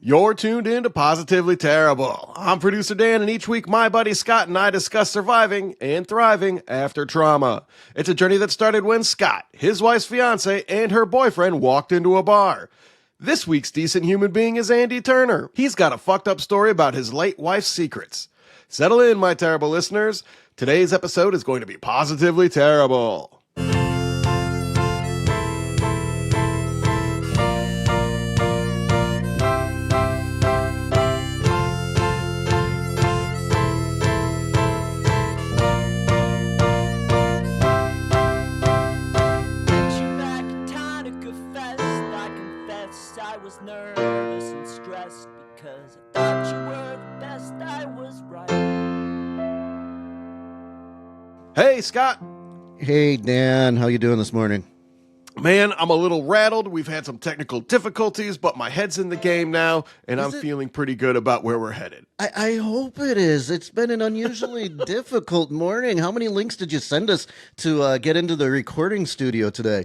You're tuned in to Positively Terrible. I'm producer Dan, and each week my buddy Scott and I discuss surviving and thriving after trauma. It's a journey that started when Scott, his wife's fiance, and her boyfriend walked into a bar. This week's decent human being is Andy Turner. He's got a fucked up story about his late wife's secrets. Settle in, my terrible listeners. Today's episode is going to be positively terrible. Nervous and stressed because I thought you were the best. I was right. Hey, Scott. Hey, Dan. How you doing this morning? Man, I'm a little rattled. We've had some technical difficulties, but my head's in the game now, and I'm feeling pretty good about where we're headed. I hope it is. It's been an unusually difficult morning. How many links did you send us to get into the recording studio today?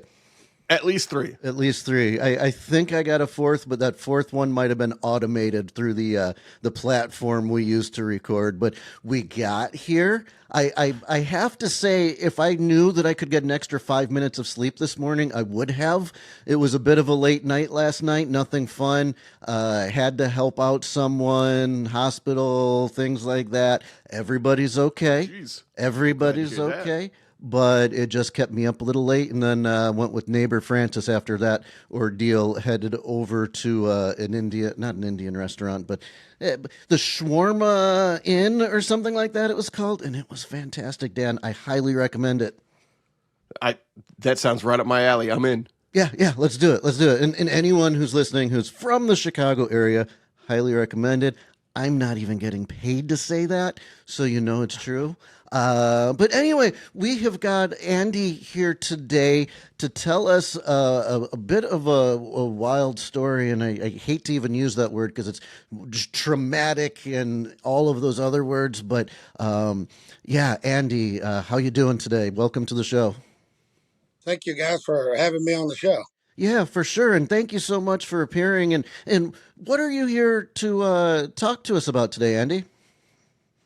At least three. At least three. I think I got a fourth, but that fourth one might have been automated through the platform we use to record. But we got here. I have to say, if I knew that I could get an extra 5 minutes of sleep this morning, I would have. It was a bit of a late night last night. Nothing fun. Had to help out someone, hospital, things like that. Everybody's okay. Jeez. Everybody's okay. But it just kept me up a little late, and then went with neighbor Francis after that ordeal, headed over to not an Indian restaurant, but the Shawarma Inn or something like that it was called, and it was fantastic, Dan. I highly recommend it. That sounds right up my alley. I'm in. Yeah, let's do it. And anyone who's listening who's from the Chicago area, highly recommend it. I'm not even getting paid to say that, so you know it's true. But anyway, we have got Andy here today to tell us a bit of a wild story, and I hate to even use that word because it's traumatic and all of those other words. But yeah, Andy, how you doing today? Welcome to the show. Thank you guys for having me on the show. Yeah, for sure, and thank you so much for appearing. And what are you here to talk to us about today, Andy?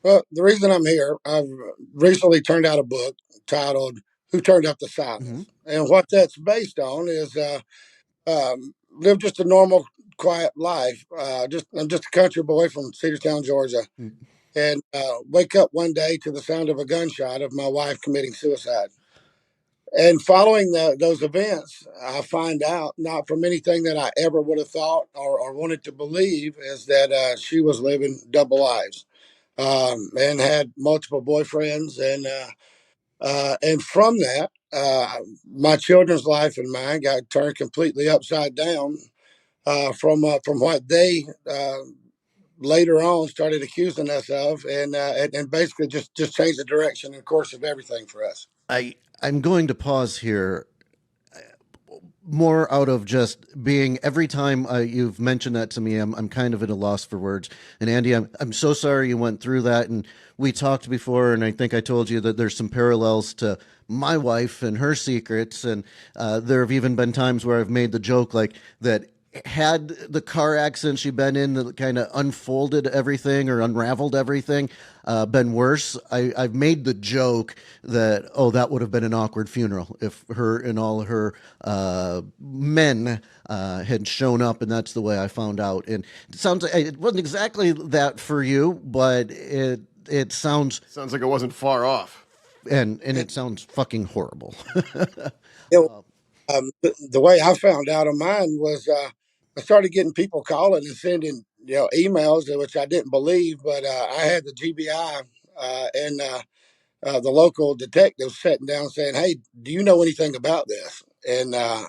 Well, the reason I'm here, I've recently turned out a book titled "Who Turned Up the Silence," and what that's based on is live just a normal, quiet life. I'm just a country boy from Cedartown, Georgia, and wake up one day to the sound of a gunshot of my wife committing suicide. And following those events, I find out, not from anything that I ever would have thought or wanted to believe, is that she was living double lives, and had multiple boyfriends. And from that, my children's life and mine got turned completely upside down from what they later on started accusing us of, and basically just changed the direction and course of everything for us. I'm going to pause here more out of just being every time you've mentioned that to me, I'm kind of at a loss for words. And Andy, I'm so sorry you went through that. And we talked before, and I think I told you that there's some parallels to my wife and her secrets. And there have even been times where I've made the joke like that. Had the car accident she'd been in that kind of unfolded everything or unraveled everything been worse, I've made the joke that, that would have been an awkward funeral if her and all her men had shown up, and that's the way I found out. And it sounds like it wasn't exactly that for you, but it sounds like it wasn't far off. And it sounds fucking horrible. The way I found out on mine was I started getting people calling and sending emails, which I didn't believe, but I had the GBI and the local detective sitting down saying, "Hey, do you know anything about this?" And I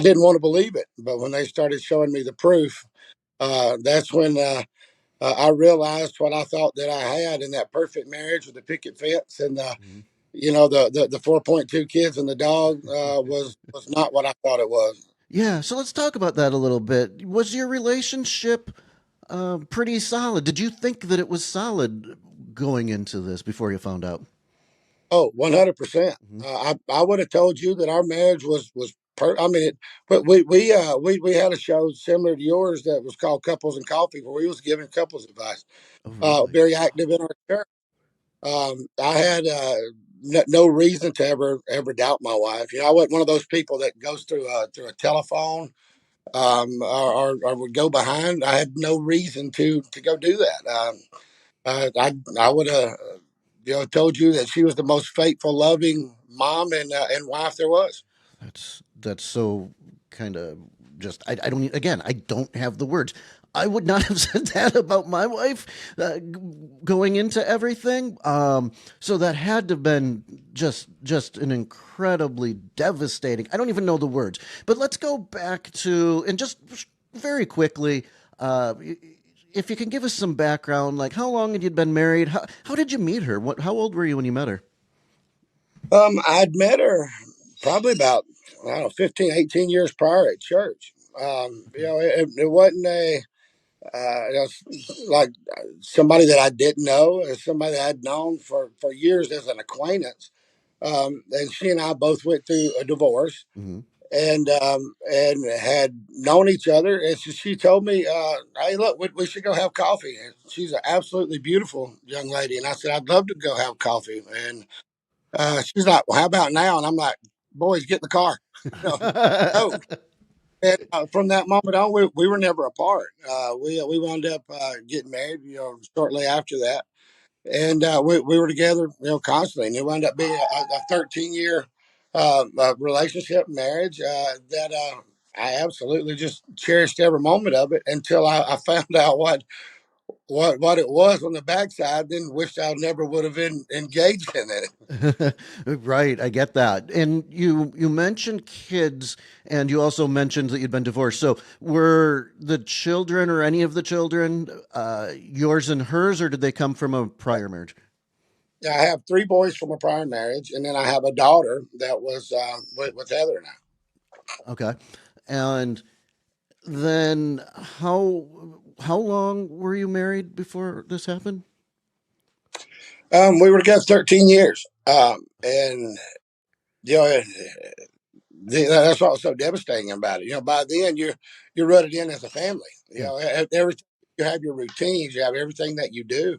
didn't want to believe it, but when they started showing me the proof, that's when I realized what I thought that I had in that perfect marriage with the picket fence and the 4.2 kids and the dog was not what I thought it was. Yeah, so let's talk about that a little bit. Was your relationship pretty solid? Did you think that it was solid going into this before you found out? Oh, 100%. I would have told you that our marriage was I mean, but we had a show similar to yours that was called Couples and Coffee, where we was giving couples advice. Oh, really? Very active in our church. I had no reason to ever doubt my wife. You know, I wasn't one of those people that goes through a telephone, or would go behind. I had no reason to go do that. I would have, told you that she was the most faithful, loving mom and wife there was. That's so kind of just I don't again I don't have the words. I would not have said that about my wife going into everything. So that had to have been just an incredibly devastating. I don't even know the words. But let's go back to and just very quickly. Uh, if you can give us some background, like how long had you been married? How did you meet her? How old were you when you met her? I'd met her probably about, I don't know, 15, 18 years prior at church. It wasn't like somebody that I didn't know, or somebody that I'd known for years as an acquaintance. And she and I both went through a divorce, Mm-hmm. and had known each other. And she told me, "Hey, look, we should go have coffee." And she's an absolutely beautiful young lady, and I said, "I'd love to go have coffee." And she's like, "Well, how about now?" And I'm like, "Boys, get in the car." No. And from that moment on, we were never apart. We wound up getting married, shortly after that, and we were together, constantly. And it wound up being a 13-year relationship, marriage, that I absolutely just cherished every moment of it until I found out what it was on the backside. Then wished I never would have been engaged in it. Right, I get that. And you mentioned kids, and you also mentioned that you'd been divorced. So were the children or any of the children yours and hers, or did they come from a prior marriage? I have three boys from a prior marriage, and then I have a daughter that was with Heather now. Okay. And then how long were you married before this happened? We were together 13 years, and you know that's what was so devastating about it. By then you're rutted in as a family. Yeah. Everything, you have your routines, you have everything that you do,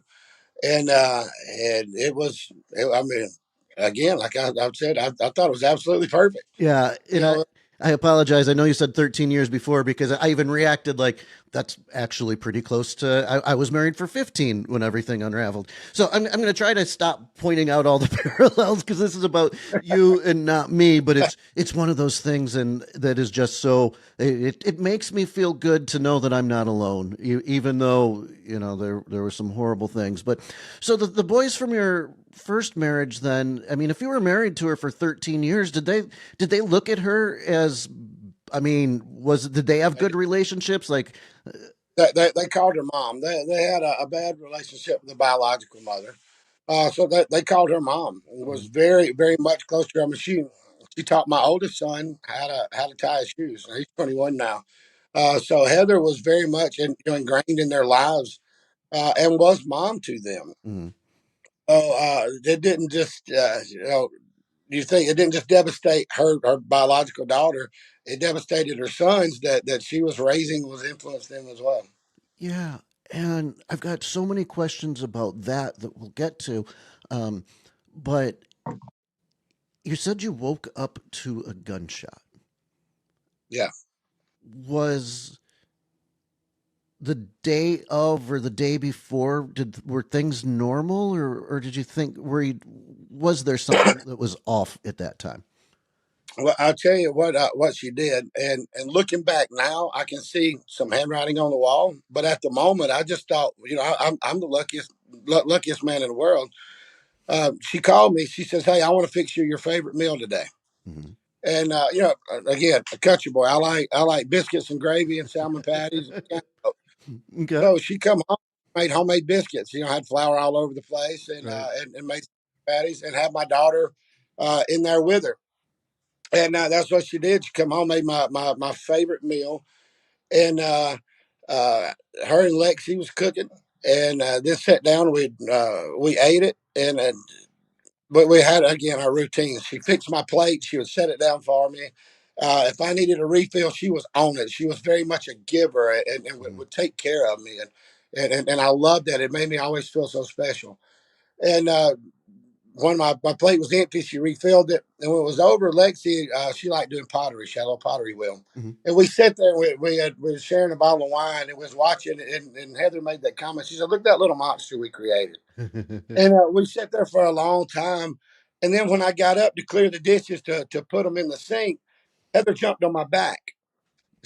and it was. I mean, again, like I've said, I thought it was absolutely perfect. Yeah, You and know, I apologize. I know you said 13 years before because I even reacted like that's actually pretty close to. I was married for 15 when everything unraveled. So I'm going to try to stop pointing out all the parallels because this is about you and not me. But it's one of those things, and that is just so. It makes me feel good to know that I'm not alone, even though there were some horrible things. But so the boys from your first marriage, then, I mean, if you were married to her for 13 years, did they look at her as, I mean, did they have good relationships? Like, they called her mom. They had a bad relationship with the biological mother. So they called her mom and was very, very much close to her. I mean, she taught my oldest son how to tie his shoes. He's 21 now. So Heather was very much ingrained in their lives, and was mom to them. mm, So it didn't just, you think it didn't just devastate her biological daughter, it devastated her sons that she was raising, was influenced them as well. yeah. And I've got so many questions about that we'll get to. Um, but you said you woke up to a gunshot. Yeah. Was the day of or the day before, were things normal, or did you think was there something that was off at that time? Well, I'll tell you what she did, and looking back now, I can see some handwriting on the wall. But at the moment, I just thought, I'm the luckiest man in the world. She called me. She says, "Hey, I want to fix you your favorite meal today." Hmm. And again, a country boy. I like biscuits and gravy and salmon patties. Okay. So she come home, made homemade biscuits. Had flour all over the place, Right. and made patties, and had my daughter in there with her. And that's what she did. She come home, made my favorite meal, and uh, her and Lexi was cooking, and then sat down. We ate it, but we had again our routine. She fixed my plate. She would set it down for me. If I needed a refill, she was on it. She was very much a giver, and Mhm. would take care of me, and I loved that. It made me always feel so special. And when my plate was empty, she refilled it. And when it was over, Lexi, she liked doing pottery. She had a little pottery wheel. Mhm. And we sat there, we were sharing a bottle of wine and was watching, and Heather made that comment. She said, "Look at that little monster we created." And we sat there for a long time. And then when I got up to clear the dishes to put them in the sink, Heather jumped on my back.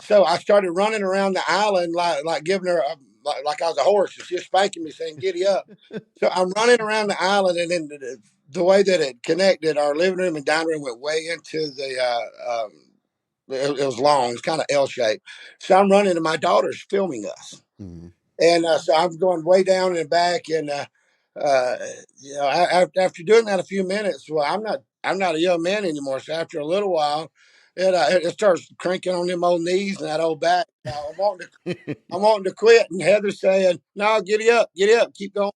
So I started running around the island like giving her like I was a horse. And she was spanking me, saying, "Giddy up." So I'm running around the island, and then the way that it connected, our living room and dining room went way into the. It was long. It's kind of L shaped. So I'm running, and my daughter's filming us, Mhm. and so I'm going way down and back, and uh, after doing that a few minutes, well, I'm not a young man anymore. So after a little while, it starts cranking on them old knees and that old back. I'm wanting to quit, and Heather's saying, "No, giddy up, keep going."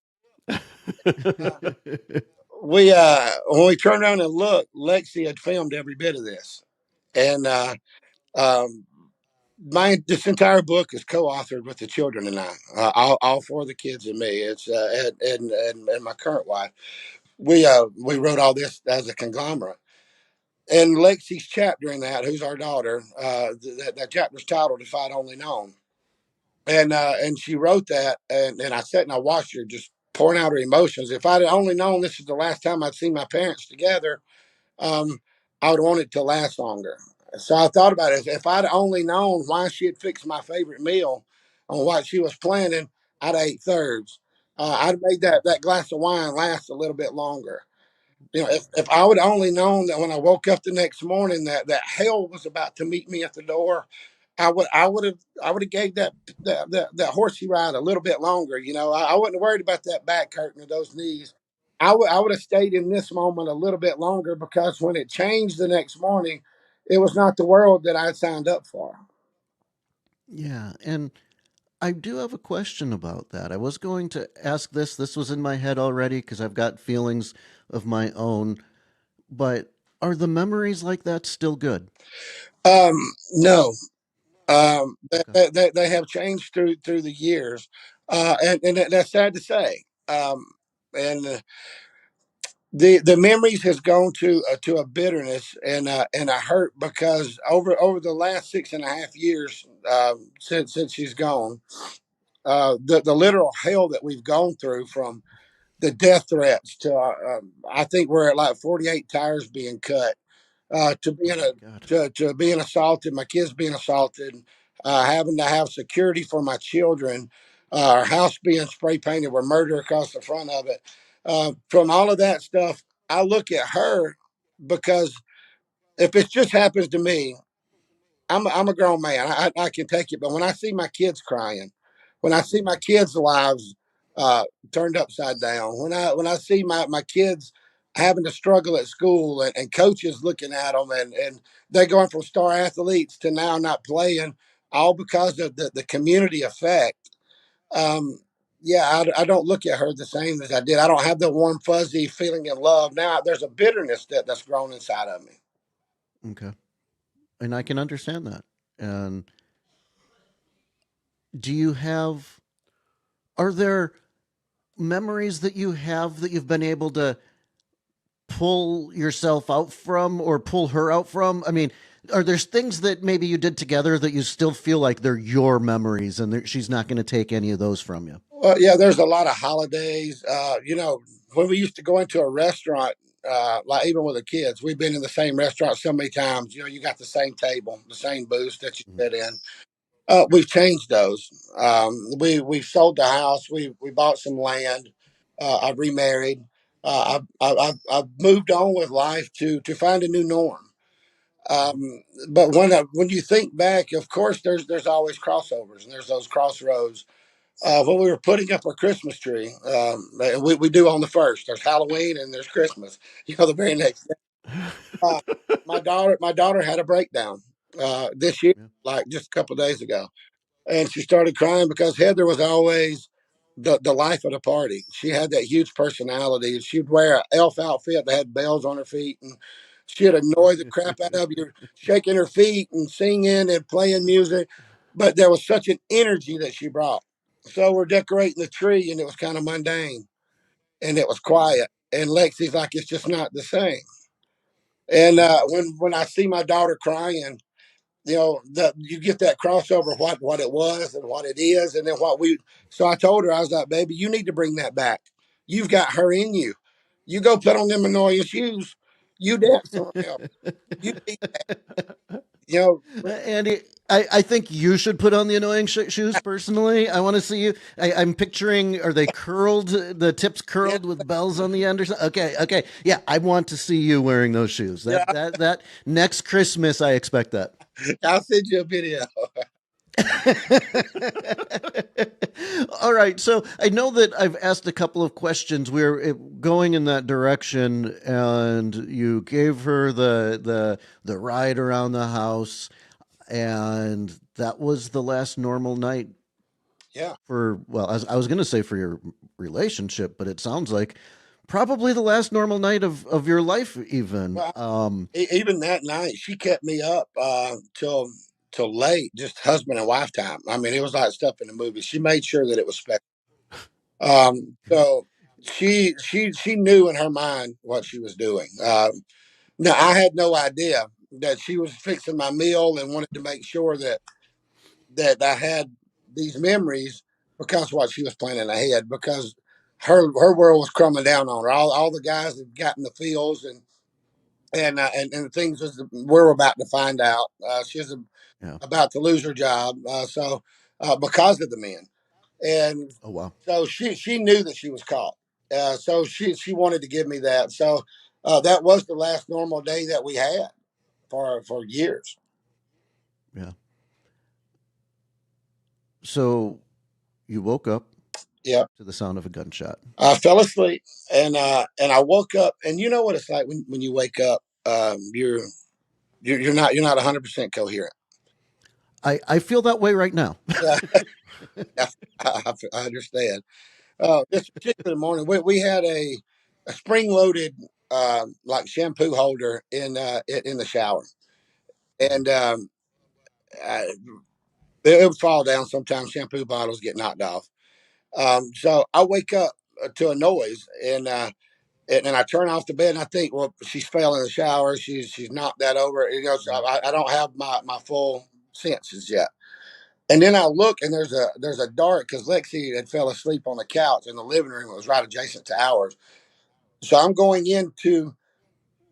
Uh, we when we turned around and looked, Lexi had filmed every bit of this, and um, my this entire book is co-authored with the children and I, all four of the kids and me. It's and my current wife. We wrote all this as a conglomerate. And Lexi's chapter in that, who's our daughter, that chapter's titled "If I'd Only Known." And she wrote that, and I sat and I watched her just pouring out her emotions. If I'd only known this is the last time I'd seen my parents together, um, I would want it to last longer. So I thought about it. If I'd only known why she had fixed my favorite meal on what she was planning, I'd ate thirds. I'd made that glass of wine last a little bit longer. If I would only known that when I woke up the next morning that hell was about to meet me at the door, I would have gave that horsey ride a little bit longer. I wasn't worried about that back hurting or those knees. I would have stayed in this moment a little bit longer, because when it changed the next morning, it was not the world that I'd signed up for. Yeah, and I do have a question about that. I was going to ask this. This was in my head already because I've got feelings of my own. But are the memories like that still good? No, Okay. they have changed through the years, and that's sad to say. And the memories has gone to a bitterness and a hurt, because over the last 6.5 years, since she's gone, the literal hell that we've gone through, from the death threats to I think we're at like 48 tires being cut, to Oh being my God. to being assaulted, my kids being assaulted, having to have security for my children, our house being spray painted with murder across the front of it. From all of that stuff, I look at her, because if it just happens to me, I'm a grown man. I can take it. But when I see my kids crying, when I see my Mhm. kids' lives uh, turned upside down, when I see my kids having to struggle at school, and coaches looking at them, and they're going from star athletes to now not playing, all because of the community effect. Um, yeah, I don't look at her the same as I did. I don't have the warm, fuzzy feeling of love. Now there's a bitterness that's grown inside of me. Okay. And I can understand that. And do you have, are there memories that you have that you've been able to pull yourself out from or pull her out from? I mean, are there things that maybe you did together that you still feel like they're your memories and she's not going to take any of those from you? Well, yeah, there's a lot of holidays. When we used to go into a restaurant, like even with the kids, we've been in the same restaurant so many times. You got the same table, the same booths that you Mhm. sit in. We've changed those. We've sold the house. We bought some land. I've remarried. I've moved on with life to find a new norm. Mhm. But when you think back, of course, there's always crossovers, and there's those crossroads. When we were putting up our Christmas tree, we do on the first. There's Halloween and there's Christmas. The very next day. Uh, my daughter had a breakdown this year, Yeah. like just a couple of days ago, and she started crying because Heather was always the life of the party. She had that huge personality. She'd wear an elf outfit that had bells on her feet, and She'd annoy the crap out of you, shaking her feet and singing and playing music. But there was such an energy that she brought. So we're decorating the tree, and it was kind of mundane, and it was quiet. And Lexi's like, it's just not the same. And when I see my daughter crying, that you get that crossover what it was and what it is, and then what we. So I told her, I was like, baby, you need to bring that back. You've got her in you. You go put on them annoying shoes. You dance on them. You need, you know, Andy, I think you should put on the annoying shoes personally. I want to see you. I'm picturing, are they curled, the tips yeah, curled with bells on the end or something? Okay, okay. Yeah, I want to see you wearing those shoes. yeah. That next Christmas, I expect that. I'll send you a video. All right. So I know that I've asked a couple of questions. We're going in that direction, and you gave her the ride around the house, and that was the last normal night Yeah. for. Well, I was going to say for your relationship, but it sounds like probably the last normal night of your life, even. Well, even that night, she kept me up till late, just husband and wife time. I mean, it was like stuff in the movie. She made sure that it was special. So she knew in her mind what she was doing. Now I had no idea that she was fixing my meal and wanted to make sure that I had these memories because of what she was planning ahead. Because her world was crumbling down on her. All the guys had gotten the feels and the things was we're about to find out. She's Yeah. about to lose her job. Because of the men. And Oh wow. so she knew that she was caught. So she wanted to give me that. So that was the last normal day that we had for years. Yeah. So you woke up Yeah, to the sound of a gunshot. I fell asleep and I woke up, and you know what it's like when you wake up. You're not 100% coherent. I feel that way right now. Yeah, I understand. This particular morning, we had a spring loaded like shampoo holder in the shower, Mhm. and I, it would fall down. Sometimes shampoo bottles get knocked off. So I wake up to a noise, and I turn off the bed, and I think, well, she's fell in the shower. She's knocked that over. So I don't have my full senses yet. And then I look, and there's a dark because Lexi had fell asleep on the couch in the living room. It was right adjacent to ours. So I'm going into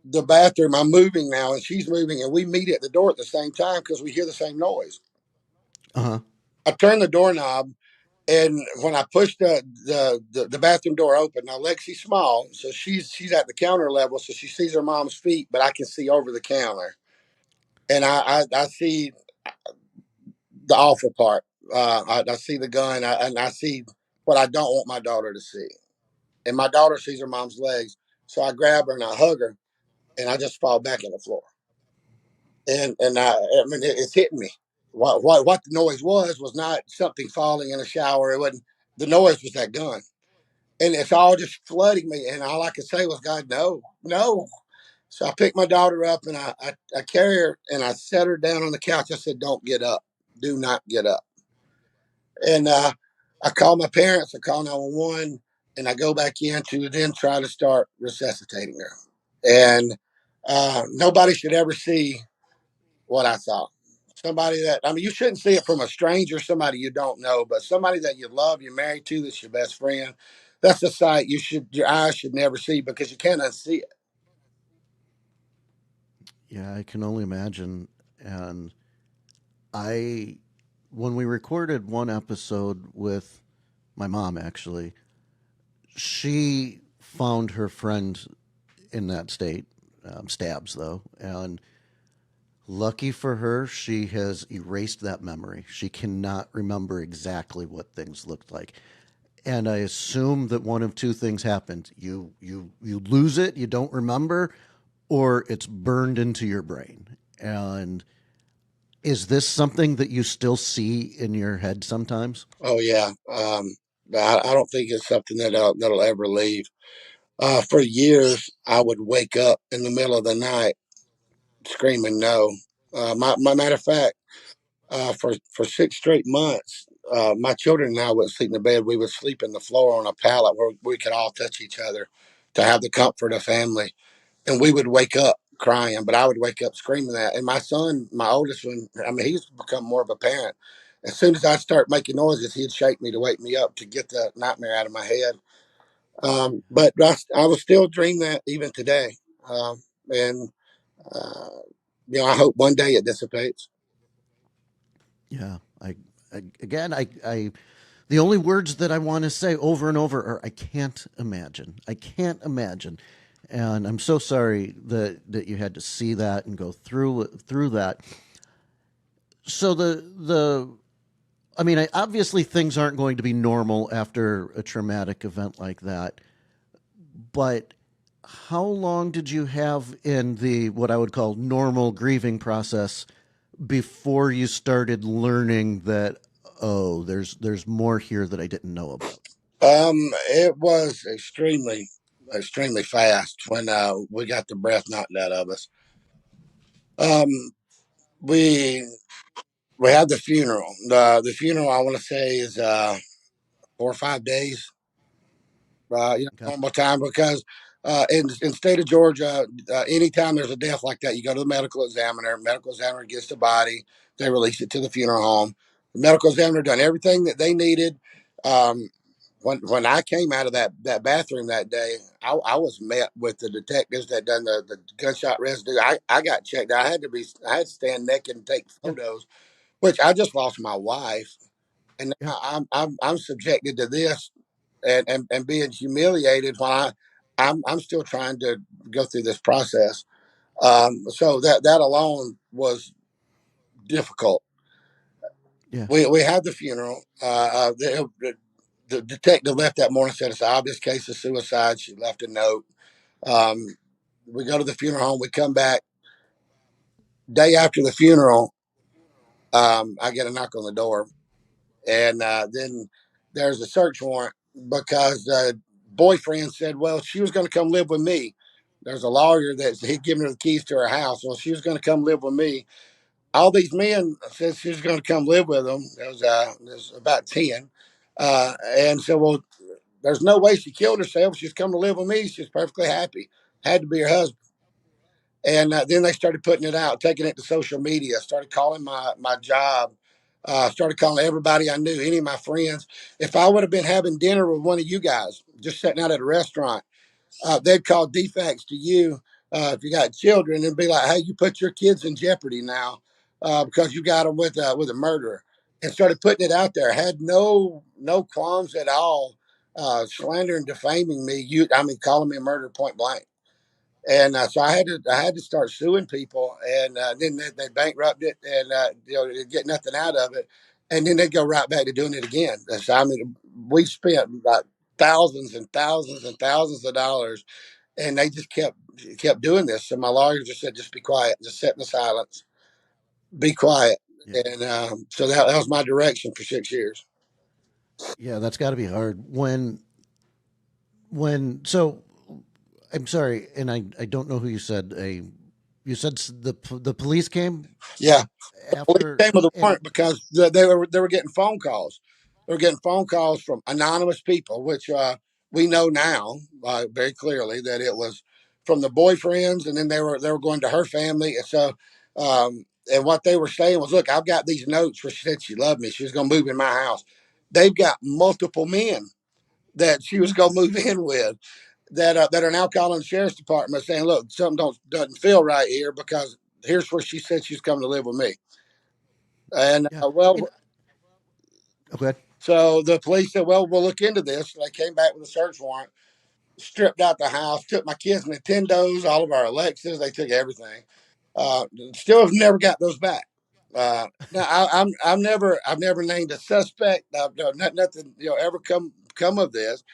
the bathroom. I'm moving now, and she's moving, and we meet at the door at the same time because we hear the same noise. Uh huh. I turn the doorknob, and when I push the bathroom door open, now Lexi's small, so she's at the counter level, so she sees her mom's feet, but I can see over the counter, and I see the awful part. I see the gun, and I see what I don't want my daughter to see, and my daughter sees her mom's legs, so I grab her and I hug her, and I just fall back on the floor, and I mean it's hitting me. What the noise was not something falling in a shower. It wasn't. The noise was that gun, and it's all just flooding me. And all I could say was, God, no, no. So I picked my daughter up and I carry her and I set her down on the couch. I said, don't get up. Do not get up. And I call my parents, I call 911, and I go back in to then try to start resuscitating her. And nobody should ever see what I saw. Somebody that, I mean, you shouldn't see it from a stranger, somebody you don't know, but somebody that you love, you're married to, that's your best friend. That's a sight your eyes should never see because you cannot see it. Yeah, I can only imagine. And I, when we recorded one episode with my mom, actually, she found her friend in that state, stabs though, and lucky for her, she has erased that memory. She cannot remember exactly what things looked like. And I assume that one of two things happened. You lose it, you don't remember, or it's burned into your brain. And is this something that you still see in your head sometimes? Oh, yeah. I don't think it's something that'll ever leave. For years, I would wake up in the middle of the night screaming no. My matter of fact, for 6 straight months, my children and I would sleep in the bed. We would sleep in the floor on a pallet where we could all touch each other to have the comfort of family. And we would wake up crying, but I would wake up screaming that. And my son, my oldest one, I mean, he's become more of a parent. As soon as I start making noises, he'd shake me to wake me up to get the nightmare out of my head. But I will still dream that even today. And, uh, I hope one day it dissipates. Yeah, I the only words that I want to say over and over are I can't imagine. I can't imagine. And I'm so sorry that you had to see that and go through that. So the I mean, obviously things aren't going to be normal after a traumatic event like that. But how long did you have in the what I would call normal grieving process before you started learning that there's more here that I didn't know about? It was extremely fast when we got the breath knocked out of us. Um, we we had the funeral. The funeral I want to say is 4 or 5 days. Okay. Normal time because in state of Georgia, anytime there's a death like that, you go to the medical examiner. Medical examiner gets the body. They release it to the funeral home. The medical examiner done everything that they needed. Um, when I came out of that bathroom that day, I was met with the detectives that done the gunshot residue. I got checked. I had to stand naked and take Yeah. photos, which I just lost my wife, and Yeah. now I'm subjected to this and being humiliated while I'm still trying to go through this process. So that alone was difficult. Yeah. We had the funeral. The detective left that morning, said it's an obvious case of suicide. She left a note. Um, we go to the funeral home. We come back day after the funeral. I get a knock on the door, and then there's a search warrant because the boyfriend said, well, she was going to come live with me. There's a lawyer that he'd given her the keys to her house. Well, she was going to come live with me. All these men said she was going to come live with them. There was about 10. And so, well, there's no way she killed herself. She's come to live with me. She's perfectly happy. Had to be her husband. And then they started putting it out, taking it to social media, started calling my job, started calling everybody I knew, any of my friends. If I would have been having dinner with one of you guys, just sitting out at a restaurant, they'd call defects to you if you got children and be like, hey, you put your kids in jeopardy now because you got them with a murderer. And started putting it out there. Had no qualms at all, slandering, defaming me. I mean, calling me a murderer point blank. And so I had to start suing people, and then they bankrupt it, and they get nothing out of it, and then they go right back to doing it again. So, I mean, we spent like thousands and thousands and thousands of dollars, and they just kept doing this. So my lawyer just said, "Just be quiet, just sit in the silence, be quiet." Yeah. And so that was my direction for 6 years. Yeah, that's got to be hard. So I'm sorry, and I don't know who you said. You said the police came Yeah, police after, came with a and warrant because they were getting phone calls. They were getting phone calls from anonymous people, which we know now very clearly that it was from the boyfriends, and then they were going to her family. And so, and what they were saying was, "Look, I've got these notes where she said she loved me. She was going to move in my house." They've got multiple men that she was going to move in with that are now calling the sheriff's department saying, "Look, something doesn't feel right here because here's where she said she's coming to live with me." And yeah, and well, okay, so the police said, "Well, we'll look into this." So they came back with a search warrant, stripped out the house, took my kids' Nintendos, all of our Alexas. They took everything. Still have never got those back. Now I've never named a suspect. Nothing ever come of this.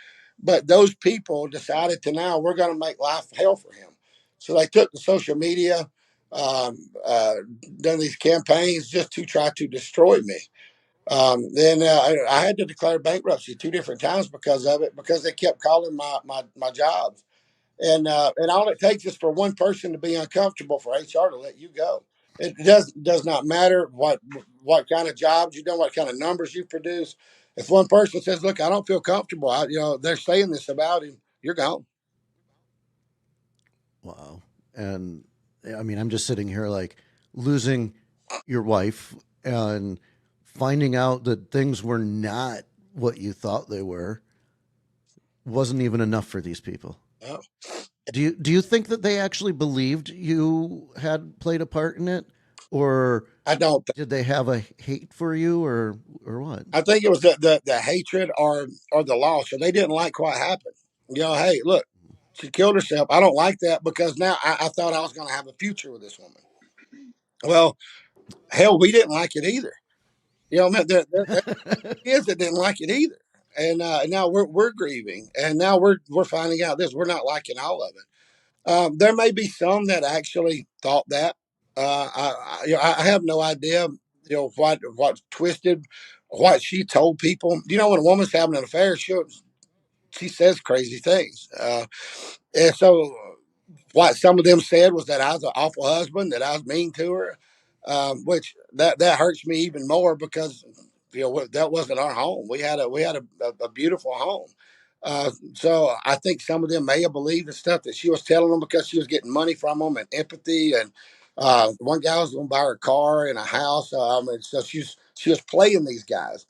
But those people decided to now we're going to make life hell for him. So they took the social media, um, uh, done these campaigns just to try to destroy me. Then I had to declare bankruptcy 2 different times because of it, because they kept calling my jobs. And all it takes is for one person to be uncomfortable for HR to let you go. It does not matter what kind of jobs you've done, what kind of numbers you produce. If one person says, "Look, I don't feel comfortable," they're saying this about him, you're gone. Wow. And I mean, I'm just sitting here like losing your wife and finding out that things were not what you thought they were wasn't even enough for these people. Uh, Do you think that they actually believed you had played a part in it, or I don't. did they have a hate for you, or what? I think it was the hatred or the loss, or they didn't like what happened. Hey, look, she killed herself. I don't like that because now I thought I was going to have a future with this woman. Well, hell, we didn't like it either. Man, there kids that didn't like it either, and now we're grieving, and now we're finding out this. We're not liking all of it. There may be some that actually thought that. I have no idea. What twisted, what she told people. When a woman's having an affair, she says crazy things. And so what some of them said was that I was an awful husband, that I was mean to her, which that hurts me even more because that wasn't our home. We had a beautiful home. So I think some of them may have believed the stuff that she was telling them because she was getting money from them and empathy. And one guy was going to buy her a car and a house. And so she was playing these guys.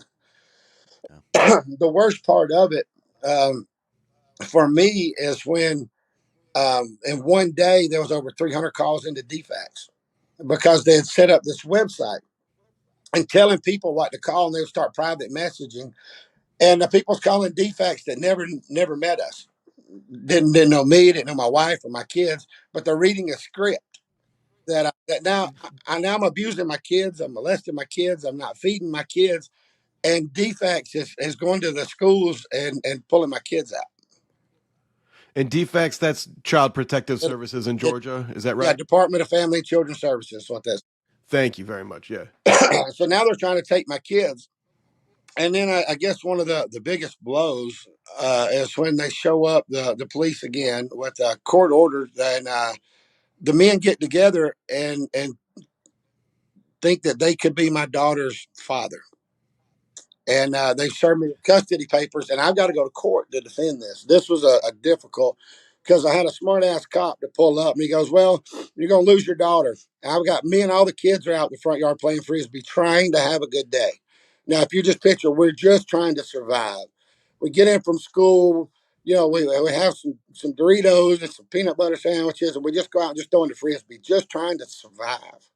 The worst part of it for me is when in one day there was over 300 calls into defects because they had set up this website and telling people what to call, and they would start private messaging. And the people's calling defects that never met us, didn't know me, didn't know my wife or my kids, but they're reading a script that now I'm abusing my kids, I'm molesting my kids, I'm not feeding my kids, and defects is going to the schools and pulling my kids out. And defects, that's Child Protective It, Services in it, Georgia. Is that yeah, right? Department of Family and Children Services, what that's. Thank you very much. Yeah. So now they're trying to take my kids. And then I guess one of the biggest blows is when they show up, the police again with court orders, and the men get together and think that they could be my daughter's father. And they served me custody papers, and I've got to go to court to defend this. This was a difficult because I had a smart ass cop to pull up, and he goes, "Well, you're gonna lose your daughter." And I've got me and all the kids are out in the front yard playing frisbee, trying to have a good day. Now, if you just picture, we're just trying to survive. We get in from school, we have some Doritos and some peanut butter sandwiches, and we just go out and just throw in the frisbee, just trying to survive.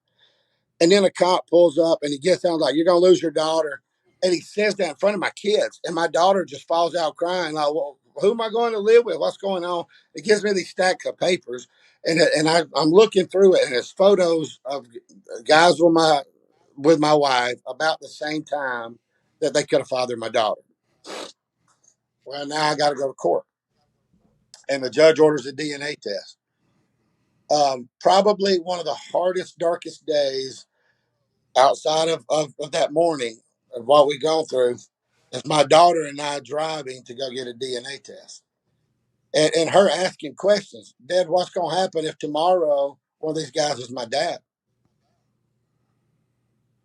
And then a cop pulls up and he gets down like, "You're gonna lose your daughter." And he says that in front of my kids. And my daughter just falls out crying, like, "Well, who am I going to live with? What's going on?" It gives me these stacks of papers. I'm looking through it, and it's photos of guys with my wife about the same time that they could have fathered my daughter. Well, now I got to go to court. And the judge orders a DNA test. Probably one of the hardest, darkest days outside of that morning of what we've gone through is my daughter and I driving to go get a DNA test. And her asking questions. "Dad, what's going to happen if tomorrow one of these guys is my dad?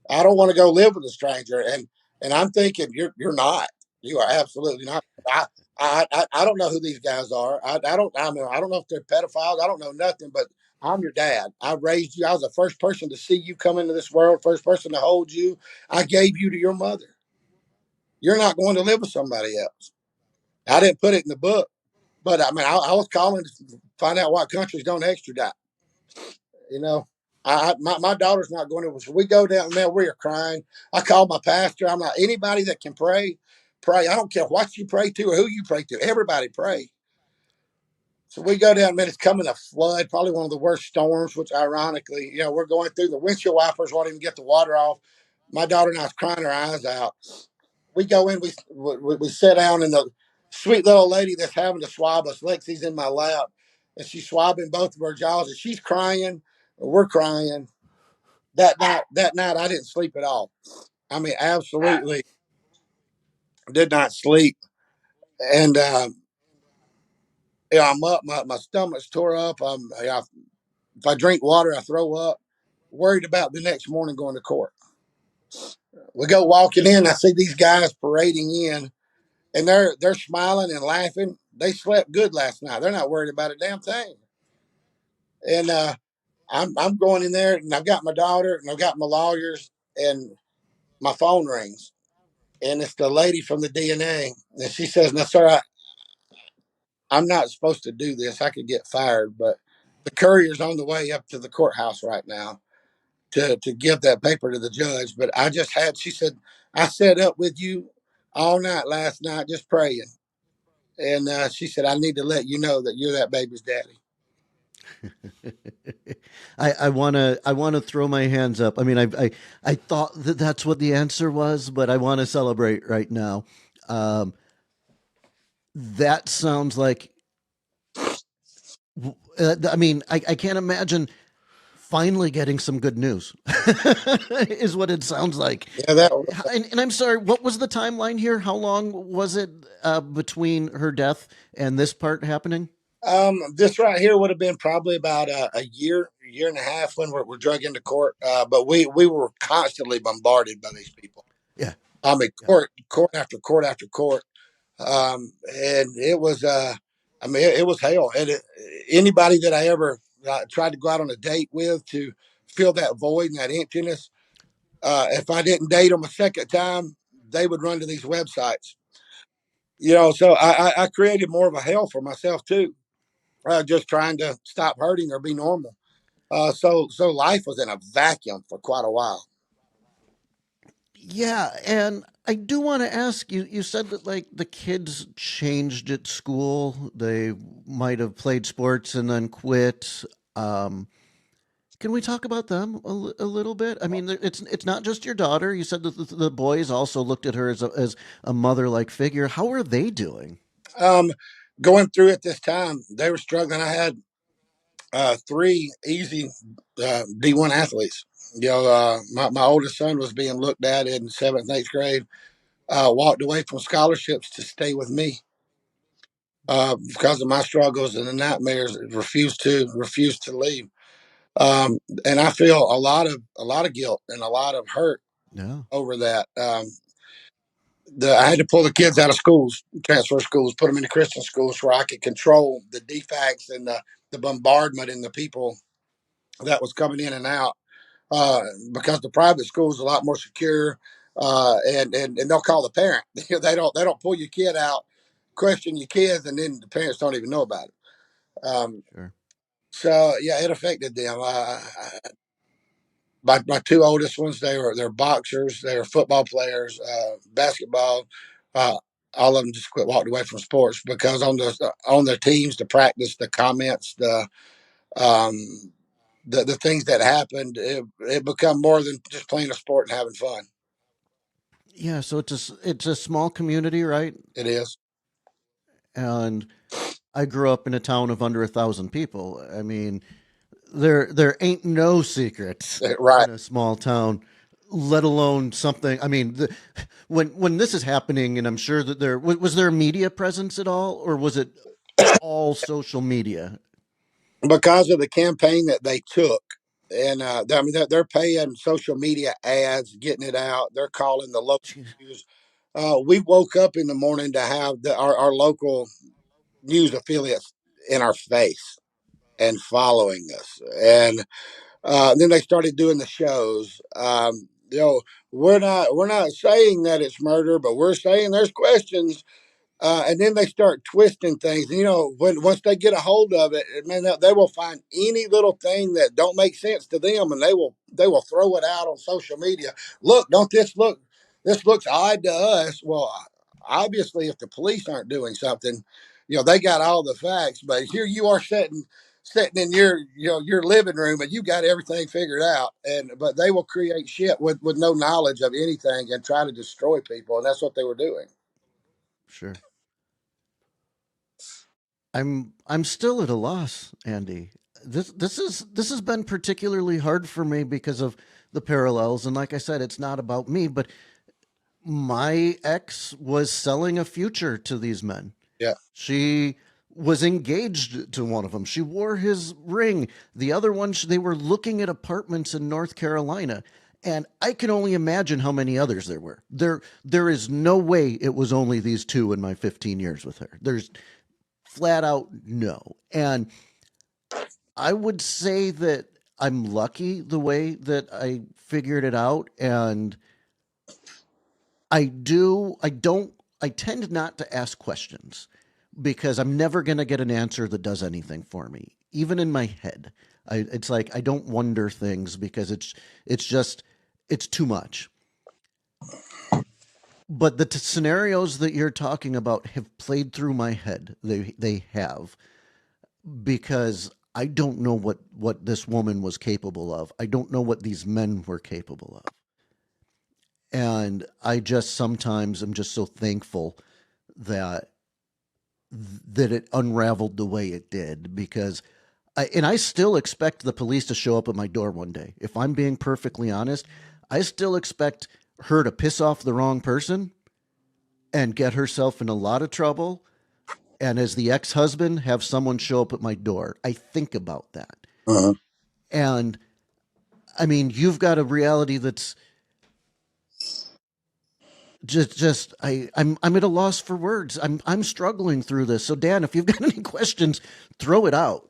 I don't want to go live with a stranger." And I'm thinking, you're not. You are absolutely not. I don't know who these guys are. I don't know if they're pedophiles. I don't know nothing, but I'm your dad. I raised you. I was the first person to see you come into this world, first person to hold you. I gave you to your mother. You're not going to live with somebody else. I didn't put it in the book, but I mean, I was calling to find out what countries don't extradite. You know, my daughter's not going to. So we go down there. We are crying. I called my pastor. I'm like, anybody that can pray, pray. I don't care what you pray to or who you pray to. Everybody pray. So we go down, man, it's coming a flood, probably one of the worst storms, which ironically, we're going through. The windshield wipers won't even get the water off. My daughter and I was crying her eyes out. We go in, we sit down, and the sweet little lady that's having to swab us, Lexi's in my lap, and she's swabbing both of her jaws, and she's crying, and we're crying. That night, I didn't sleep at all. I mean, absolutely did not sleep. And I'm up. My stomach's tore up. If I drink water, I throw up. Worried about the next morning going to court. We go walking in. I see these guys parading in, and they're smiling and laughing. They slept good last night. They're not worried about a damn thing. And I'm going in there, and I've got my daughter, and I've got my lawyers, and my phone rings, and it's the lady from the DNA, and she says, "No, sir, I'm not supposed to do this. I could get fired, but the courier's on the way up to the courthouse right now to give that paper to the judge. But I just had," she said, "I sat up with you all night last night just praying." And she said, "I need to let you know that you're that baby's daddy." I wanna throw my hands up. I mean, I thought that that's what the answer was, but I want to celebrate right now. Um, that sounds like. I mean, I can't imagine finally getting some good news. Is what it sounds like. Yeah, that And I'm sorry, what was the timeline here? How long was it between her death and this part happening? this right here would have been probably about a year and a half when we're drug into court. But we were constantly bombarded by these people. Yeah, I mean, yeah, court after court after court. And it was, I mean, it was hell. And anybody that I ever tried to go out on a date with to fill that void and that emptiness, if I didn't date them a second time, they would run to these websites. So I created more of a hell for myself too, just trying to stop hurting or be normal. So life was in a vacuum for quite a while. yeah. And I do want to ask you. You said that like the kids changed at school. They might have played sports and then quit. Um, can we talk about them a little bit? I mean, it's not just your daughter. You said that the boys also looked at her as a mother like figure. How are they doing? Um, Going through it this time, they were struggling. I had three easy D1 athletes. My oldest son was being looked at in seventh and eighth grade. Walked away from scholarships to stay with me because of my struggles and the nightmares. Refused to leave. And I feel a lot of guilt and a lot of hurt No, over that. I had to pull the kids out of schools, transfer schools, put them into Christian schools where I could control the defects and the bombardment and the people that was coming in and out. Because the private school is a lot more secure, and they'll call the parent. They don't pull your kid out, question your kids, and then the parents don't even know about it. sure. So yeah, it affected them. My two oldest ones, they're boxers, they're football players, basketball. Uh, all of them just quit walked away from sports because on their teams, the practice, the comments, um, the things that happened, it become more than just playing a sport and having fun. Yeah, so it's a small community, right? It is. And I grew up in a town of under 1,000 people. I mean, there ain't no secrets Right. in a small town, let alone something. I mean, when this is happening, and I'm sure that was there a media presence at all, or was it all social media? Because of the campaign that they took. And I mean, they're paying social media ads, getting it out. They're calling the local news. We woke up in the morning to have our local news affiliates in our face and following us. And then they started doing the shows. We're not saying that it's murder, but we're saying there's questions. And then they start twisting things. When once they get a hold of it, man, they will find any little thing that don't make sense to them, and they will throw it out on social media. Look, don't this look? This looks odd to us. Well, obviously, if the police aren't doing something, they got all the facts. But here you are sitting in your living room, and you got everything figured out. But they will create shit with no knowledge of anything and try to destroy people, and that's what they were doing. Sure. I'm still at a loss, Andy. This has been particularly hard for me because of the parallels, and like I said, it's not about me, but my ex was selling a future to these men. Yeah. She was engaged to one of them. She wore his ring. The other one, they were looking at apartments in North Carolina. And I can only imagine how many others there were. There is no way it was only these two in my 15 years with her. There's flat out no. And I would say that I'm lucky the way that I figured it out. And I tend not to ask questions because I'm never going to get an answer that does anything for me. Even in my head, it's like I don't wonder things because it's too much. But the scenarios that you're talking about have played through my head. They have, because I don't know what this woman was capable of. I don't know what these men were capable of. And I just sometimes am just so thankful that it unraveled the way it did, because I still expect the police to show up at my door one day. If I'm being perfectly honest, I still expect her to piss off the wrong person and get herself in a lot of trouble, and as the ex-husband have someone show up at my door. I think about that. Uh-huh. And I mean, you've got a reality that's just I'm at a loss for words. I'm struggling through this. So Dan, if you've got any questions, throw it out.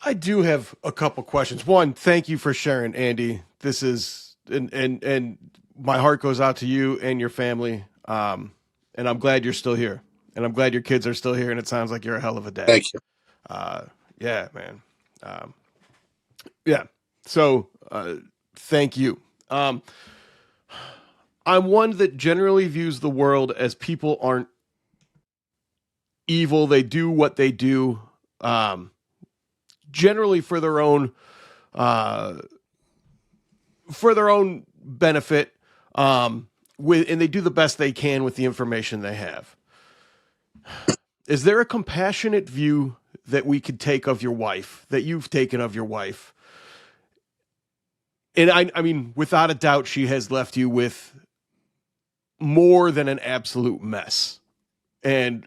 I do have a couple questions. One, thank you for sharing, Andy. This is and my heart goes out to you and your family. And I'm glad you're still here, and I'm glad your kids are still here. And it sounds like you're a hell of a dad. Thank you. Yeah, man. Yeah. So, thank you. I'm one that generally views the world as people aren't evil. They do what they do, generally uh, for their own benefit, and they do the best they can with the information they have. Is there a compassionate view that we could take of your wife, that you've taken of your wife? And I mean, without a doubt, she has left you with more than an absolute mess, and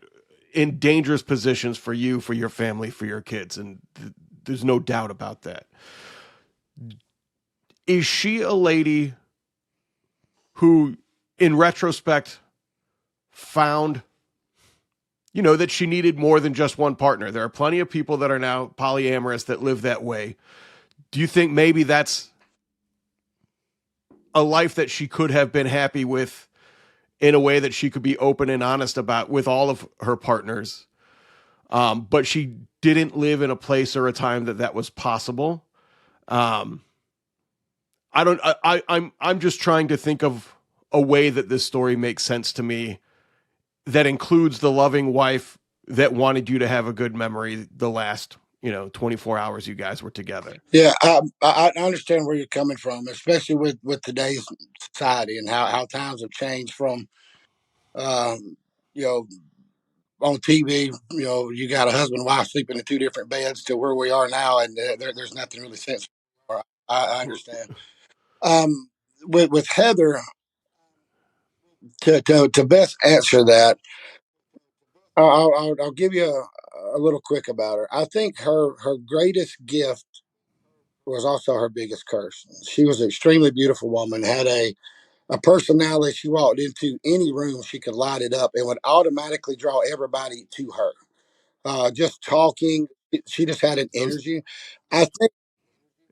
in dangerous positions for you, for your family, for your kids. And there's no doubt about that. Is she a lady who, in retrospect, found, that she needed more than just one partner? There are plenty of people that are now polyamorous that live that way. Do you think maybe that's a life that she could have been happy with, in a way that she could be open and honest about with all of her partners? But she didn't live in a place or a time that was possible. I'm just trying to think of a way that this story makes sense to me, that includes the loving wife that wanted you to have a good memory the last 24 hours you guys were together. Yeah, I understand where you're coming from, especially with today's society and how times have changed from, um, you know, on TV, you got a husband and wife sleeping in two different beds to where we are now, and there's nothing really sense. I understand. Um, with Heather, to best answer that, I'll give you a little quick about her. I think her greatest gift was also her biggest curse. She was an extremely beautiful woman, had a personality. She walked into any room, she could light it up and would automatically draw everybody to her. Just talking, she just had an Those energy. I think,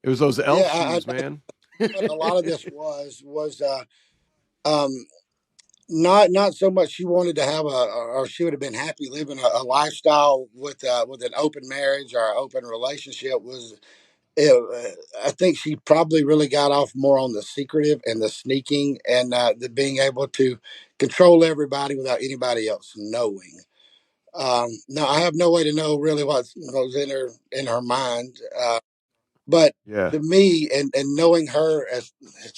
It was those elf yeah, shoes, man. what a lot of this was um, not so much she wanted to have or she would have been happy living a lifestyle with an open marriage or an open relationship. I think she probably really got off more on the secretive and the sneaking and the being able to control everybody without anybody else knowing. Now I have no way to know really what goes in her mind, but Yeah. to me, and knowing her as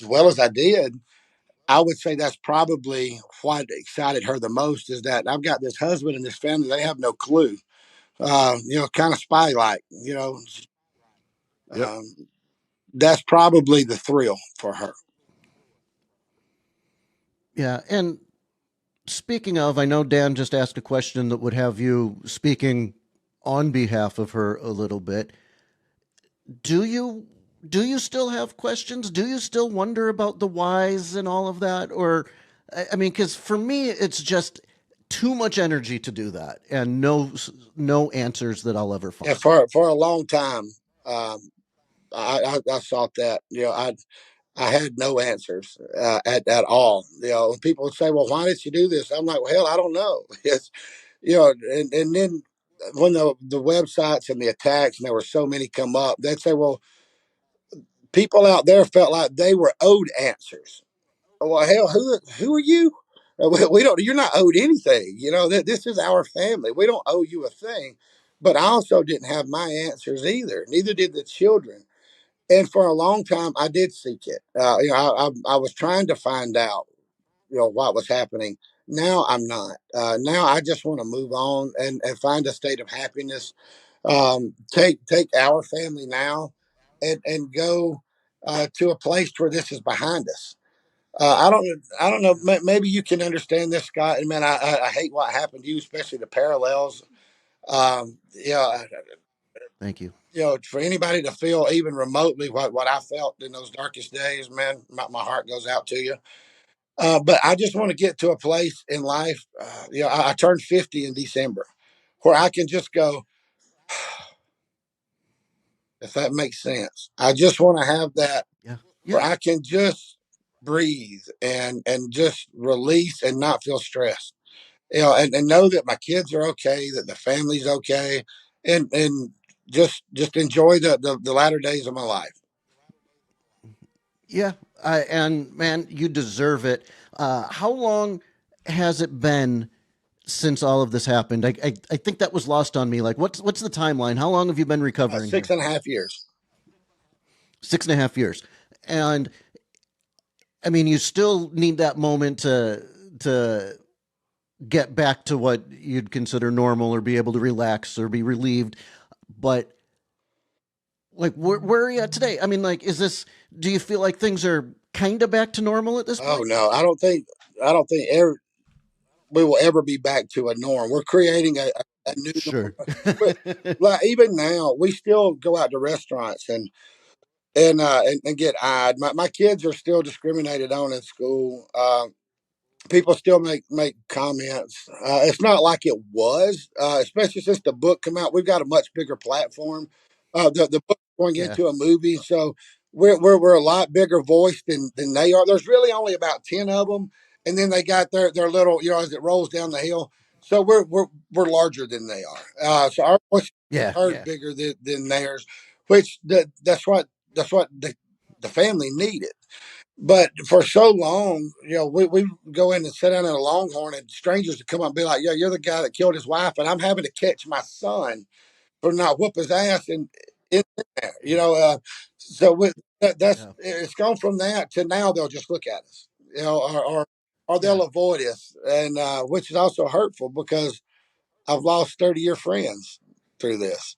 well as I did, I would say that's probably what excited her the most, is that I've got this husband and this family. They have no clue, kind of spy like, Yep. um, that's probably the thrill for her. Yeah, and speaking of, I know Dan just asked a question that would have you speaking on behalf of her a little bit. Do you do you still have questions? Do you still wonder about the whys and all of that? Or I mean, because for me, it's just too much energy to do that, and no answers that I'll ever Yeah, find. for a long time, um, I sought that. I had no answers at all. When people would say, "Well, why did you do this?" I'm like, "Well, hell, I don't know." It's and then when the websites and the attacks and there were so many come up, they'd say, "Well, people out there felt like they were owed answers." Well, hell, who are you? We don't. You're not owed anything. This is our family. We don't owe you a thing. But I also didn't have my answers either. Neither did the children. And for a long time, I did seek it. I was trying to find out, what was happening. Now I'm not. Now I just want to move on and find a state of happiness. Take our family now, and go to a place where this is behind us. I don't know. Maybe you can understand this, Scott. And man, I hate what happened to you, especially the parallels. Um, you know, Thank you. for anybody to feel even remotely what I felt in those darkest days, man, my heart goes out to you. But I just want to get to a place in life. I turned 50 in December, where I can just go, if that makes sense. I just want to have that Yeah. where Yeah. I can just breathe and just release and not feel stressed. And know that my kids are okay, that the family's okay, and just enjoy the latter days of my life. Yeah. And man, you deserve it. How long has it been since all of this happened? I think that was lost on me. Like, what's the timeline? How long have you been recovering Six here? and a half years. 6.5 years. And I mean, you still need that moment to get back to what you'd consider normal or be able to relax or be relieved. But like, where are you at today? I mean, like, do you feel like things are kind of back to normal at this Oh point? no, I don't think we will ever be back to a norm. We're creating a new Sure. norm. But like even now, we still go out to restaurants and get eyed. My kids are still discriminated on in school. People still make comments. It's not like it was, especially since the book came out. We've got a much bigger platform. The book going Yeah. into a movie, so we're a lot bigger voice than they are. There's really only about 10 of them, and then they got their little, as it rolls down the hill. So we're larger than they are. So our voice is Yeah. heard Yeah. bigger than theirs, which that's what the family needed. But for so long, we go in and sit down in a Longhorn, and strangers would come up and be like, "Yeah, you're the guy that killed his wife," and I'm having to catch my son for not whoop his ass and in there. So that's Yeah. it's gone from that to now they'll just look at us, or Yeah. they'll avoid us, and which is also hurtful because I've lost 30-year friends through this.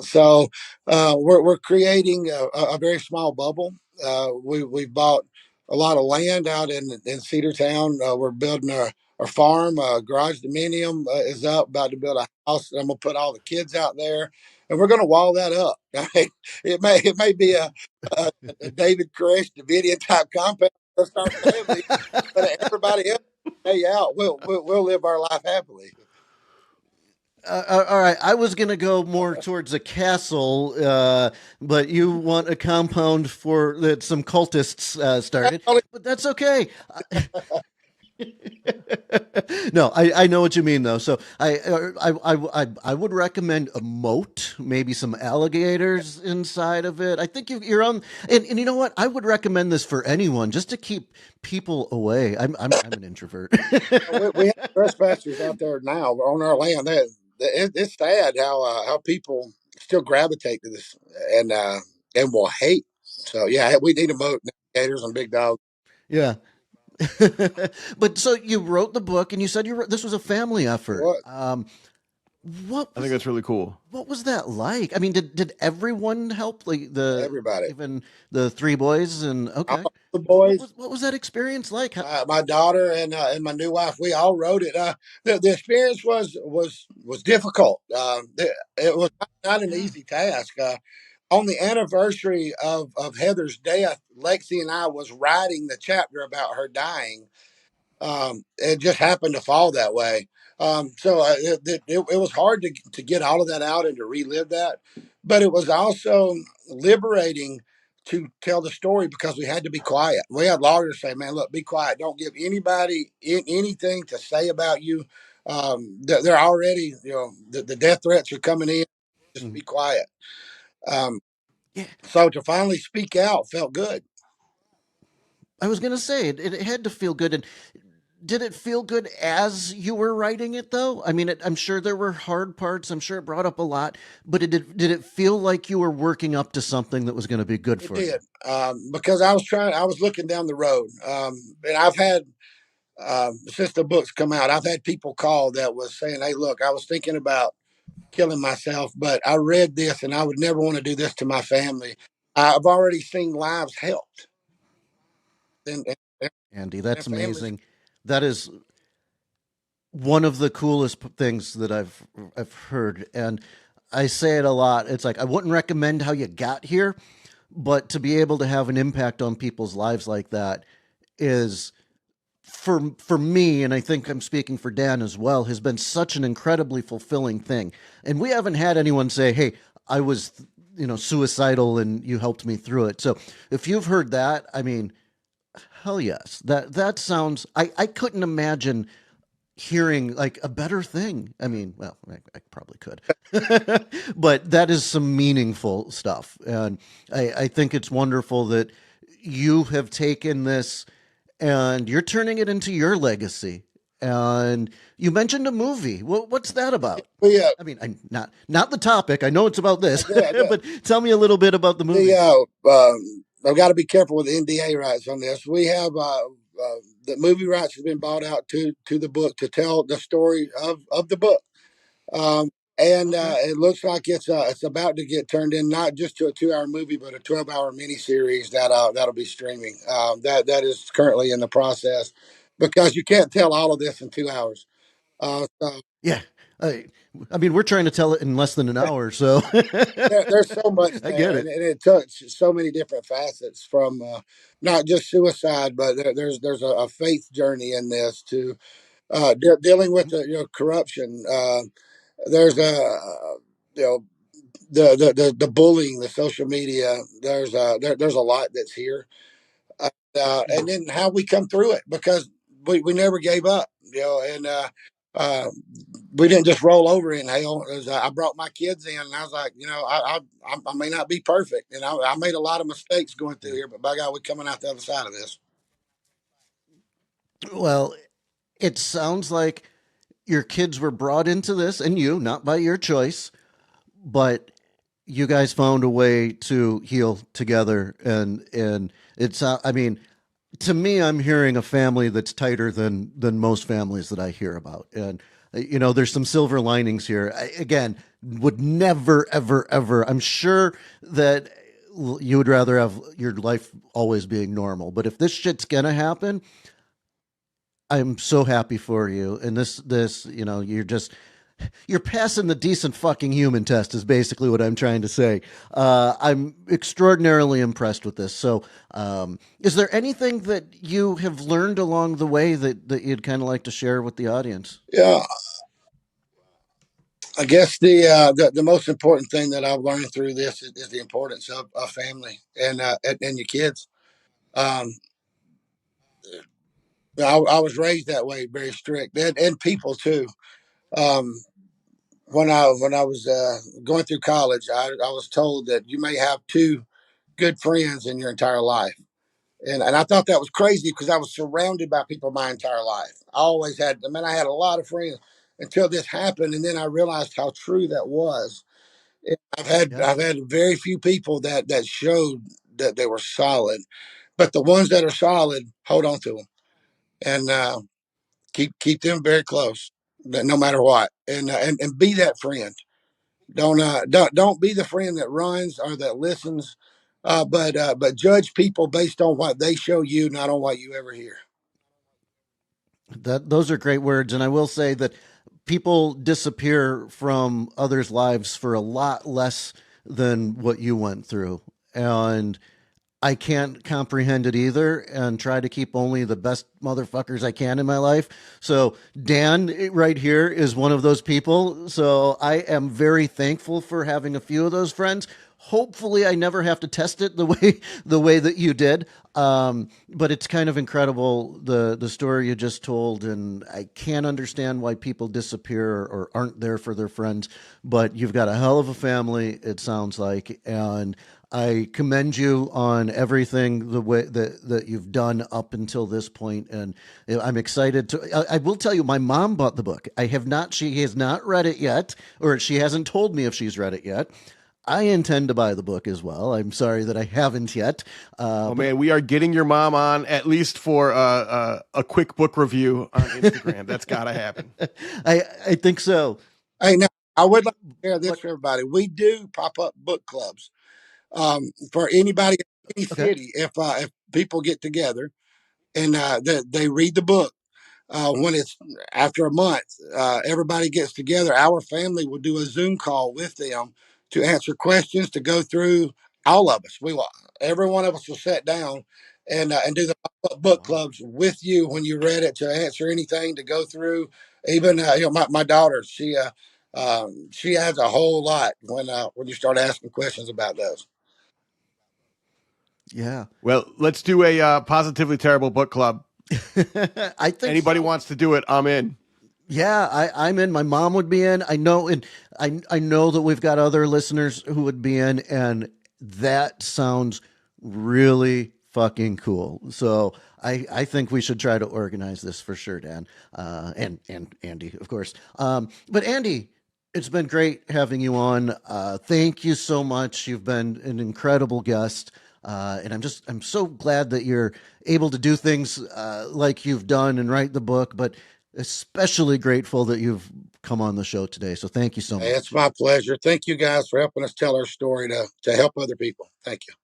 So we're creating a very small bubble. We've bought a lot of land out in Cedartown. We're building our farm. Garage dominium is up, about to build a house. I'm gonna put all the kids out there, and we're gonna wall that up. I mean, it may be a David Koresh Davidian type compound, just our family, but everybody else, stay out. We'll live our life happily. All right, I was gonna go more towards a castle, but you want a compound for that some cultists started. But that's okay. No, I know what you mean though. So I would recommend a moat, maybe some alligators inside of it. I think you're on, and you know what? I would recommend this for anyone just to keep people away. I'm an introvert. We have trespassers out there now on our land. It's sad how people still gravitate to this and will hate. So yeah, we need to vote gators and big dogs. Yeah. But so you wrote the book and you said this was a family effort. What? What I think was that's really cool. what was that like? I mean, did everyone help? Like the Everybody, even the three boys and okay. all the boys, What was that experience like? my daughter and my new wife, we all wrote it. The experience was difficult. It was not an Yeah. easy task. On the anniversary of Heather's death, Lexi and I was writing the chapter about her dying. It just happened to fall that way. It was hard to get all of that out and to relive that, but it was also liberating to tell the story because we had to be quiet. We had lawyers say, "Man, look, be quiet. Don't give anybody anything to say about you. They're already, the death threats are coming in. Just Mhm. be quiet." Um, Yeah. so to finally speak out felt good. I was gonna say it had to feel good. And did it feel good as you were writing it, though? I mean, I'm sure there were hard parts. I'm sure it brought up a lot. But did it feel like you were working up to something that was going to be good It for you? did, because I was looking down the road, and I've had since the books come out, I've had people call that was saying, "Hey, look, I was thinking about killing myself, but I read this, and I would never want to do this to my family. I've already seen lives helped, and, Andy, and that's families." amazing. That is one of the coolest things that I've heard, and I say it a lot. It's like I wouldn't recommend how you got here, but to be able to have an impact on people's lives like that is for me, and I think I'm speaking for Dan as well, has been such an incredibly fulfilling thing. And we haven't had anyone say, "Hey, I was, suicidal, and you helped me through it." So if you've heard that, I mean, hell yes, that sounds. I couldn't imagine hearing like a better thing. I mean, well, I probably could, but that is some meaningful stuff, and I think it's wonderful that you have taken this and you're turning it into your legacy. And you mentioned a movie. What's that about? We I mean, not the topic. I know it's about this, the, but tell me a little bit about the the movie. I've got to be careful with NDA rights on this. We have the movie rights have been bought out to the book to tell the story of the book. Um, and Okay. it looks like it's about to get turned in not just to a 2 hour movie, but a 12 hour miniseries that'll be streaming. That is currently in the process because you can't tell all of this in 2 hours. So Yeah. I, I mean, we're trying to tell it in less than an hour, so there's so much I there, get and, it. and it touched so many different facets from not just suicide, but there's a faith journey in this to dealing with Mhm. the corruption. There's a you know the bullying, the social media. There's a lot that's here, and Mhm. then how we come through it because we never gave up, and uh, we didn't just roll over in hell. I brought my kids in, and I was like, I may not be perfect, and I made a lot of mistakes going through here, but by God, we're coming out the other side of this. Well, it sounds like your kids were brought into this, and you, not by your choice, but you guys found a way to heal together, and it's I mean, to me, I'm hearing a family that's tighter than most families that I hear about, and there's some silver linings here. Again, would never, ever, ever. I'm sure that you would rather have your life always being normal, but if this shit's gonna happen, I'm so happy for you. And this, you're passing the decent fucking human test is basically what I'm trying to say. I'm extraordinarily impressed with this. So, is there anything that you have learned along the way that you'd kind of like to share with the audience? Yeah, I guess the most important thing that I've learned through this is the importance of family and your kids. Um, I was raised that way, very strict, and people too. Um, when I was going through college, I was told that you may have two good friends in your entire life, and I thought that was crazy because I was surrounded by people my entire life. I always had, I mean, I had a lot of friends until this happened, and then I realized how true that was. Yeah. I've had very few people that showed that they were solid, but the ones that are solid, hold on to them and keep them very close. no matter what, and be that friend. Don't be the friend that runs or that listens, but judge people based on what they show you, not on what you ever hear. That those are great words, and I will say that people disappear from others' lives for a lot less than what you went through, and I can't comprehend it either, and try to keep only the best motherfuckers I can in my life. So Dan right here is one of those people. So I am very thankful for having a few of those friends. Hopefully, I never have to test it the way that you did. But it's kind of incredible the story you just told, and I can't understand why people disappear or aren't there for their friends. But you've got a hell of a family, it sounds like, and I commend you on everything the way that you've done up until this point, and I'm excited to. I will tell you, my mom bought the book. I have not. She has not read it yet, or she hasn't told me if she's read it yet. I intend to buy the book as well. I'm sorry that I haven't yet. Oh man, we are getting your mom on at least for a quick book review on Instagram. That's got to happen. I think so. Hey, now I would like to share this But for everybody. We do pop up book clubs for anybody in any okay. city. If people get together and they read the book, when it's after a month, everybody gets together. Our family will do a Zoom call with them to answer questions, to go through all of us. We will, every one of us will sit down and do the book Wow. clubs with you when you read it, to answer anything, to go through. Even my daughter, she has a whole lot when you start asking questions about those. Yeah. Well, let's do a positively terrible book club. I think Anybody so. wants to do it, I'm in. Yeah, I'm in. My mom would be in. I know, and I know that we've got other listeners who would be in, and that sounds really fucking cool. So I think we should try to organize this for sure, Dan, and Andy, of course. But Andy, it's been great having you on. Thank you so much. You've been an incredible guest. And I'm so glad that you're able to do things like you've done and write the book, but especially grateful that you've come on the show today. So thank you so Hey, it's much. my pleasure. Thank you guys for helping us tell our story to help other people. Thank you.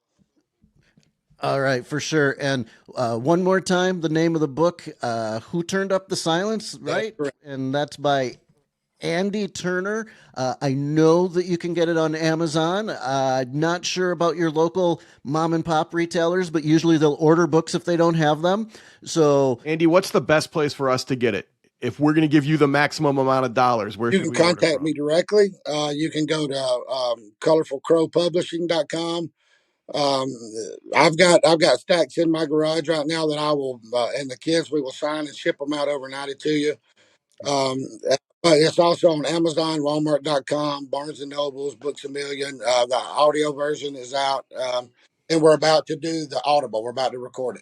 All right, for sure. And one more time, the name of the book, Who Turned Up the Silence, That's right? correct. And that's by Andy Turner. I know that you can get it on Amazon. Not sure about your local mom and pop retailers, but usually they'll order books if they don't have them. So Andy, what's the best place for us to get it? If we're going to give you the maximum amount of dollars, where You should can we order contact from? me directly. You can go to colorfulcrowpublishing.com. Um, I've got stacks in my garage right now that I will and the kids, we will sign and ship them out overnight to you. Um, but it's also on Amazon, Walmart.com, Barnes and Nobles, Books a Million. The audio version is out, and we're about to do the Audible. We're about to record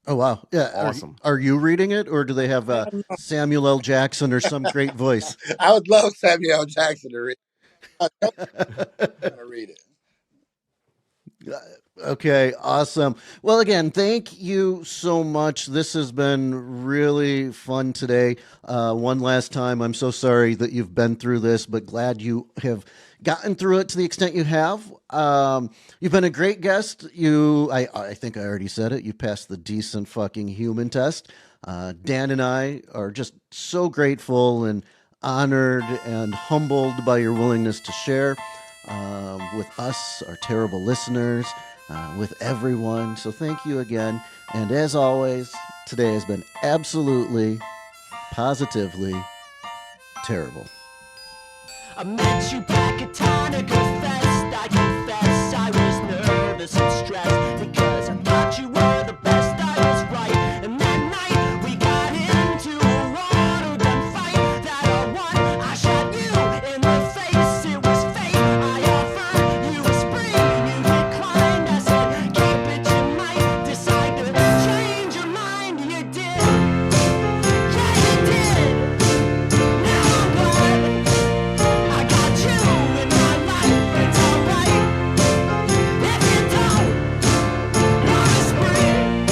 oh wow, yeah. Awesome. Are you reading it, or do they have it. Samuel L. Jackson or some great voice? I would love Samuel L. Jackson to read. Don't want to read it. Okay, awesome. Well, again, thank you so much. This has been really fun today. One last time, I'm so sorry that you've been through this, but glad you have gotten through it to the extent you have. You've been a great guest. I think I already said it. You passed the decent fucking human test. Dan and I are just so grateful and honored and humbled by your willingness to share with us, our terrible listeners, with everyone. So thank you again. And as always, today has been absolutely, positively terrible. I met you back at Tonic Fest. I confess I was nervous and stressed because I thought you were the best. I was right. And that night we got into a water gun fight that I won. I shot you in the face. It was fate. I offered you a spring. You declined. I said, keep it. You might decide to change your mind. You did. Yeah, you did. Now I'm glad. I got you in my life, it's alright. If you don't wanna spring,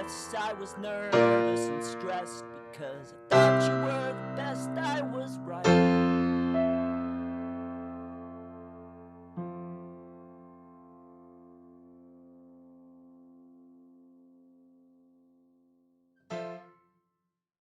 confess I was nervous and stressed because I thought you were the best, I was right.